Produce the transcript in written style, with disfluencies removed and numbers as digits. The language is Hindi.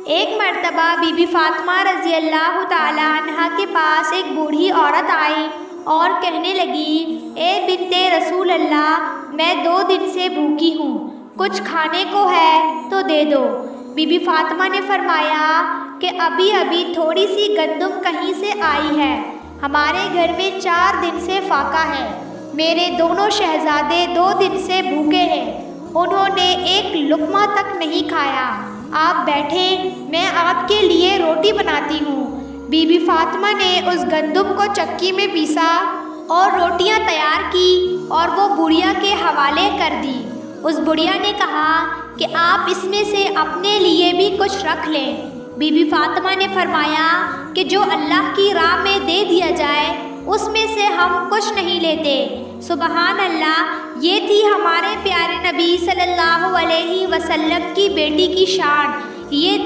एक मर्तबा बीबी फातिमा रज़ी अल्लाह ताला अन्हा के पास एक बूढ़ी औरत आई और कहने लगी, ए बिन्ते रसूल अल्लाह, मैं 2 दिन से भूखी हूँ, कुछ खाने को है तो दे दो। बीबी फातिमा ने फरमाया कि अभी अभी थोड़ी सी गंदम कहीं से आई है, हमारे घर में 4 दिन से फाका है, मेरे दोनों शहजादे 2 दिन से भूखे हैं, उन्होंने एक लुक़मा तक नहीं खाया, आप बैठे, मैं आपके लिए रोटी बनाती हूँ। बीबी फातिमा ने उस गंदम को चक्की में पीसा और रोटियां तैयार की और वो बुढ़िया के हवाले कर दी। उस बुढ़िया ने कहा कि आप इसमें से अपने लिए भी कुछ रख लें। बीबी फातिमा ने फरमाया कि जो अल्लाह की राह में दे दिया जाए उसमें से हम कुछ नहीं लेते। सुबहान अल्लाह, ये थी हमारे प्यारे नबी सल्लल्लाहु अलैहि वसल्लम की बेटी की शान, ये थी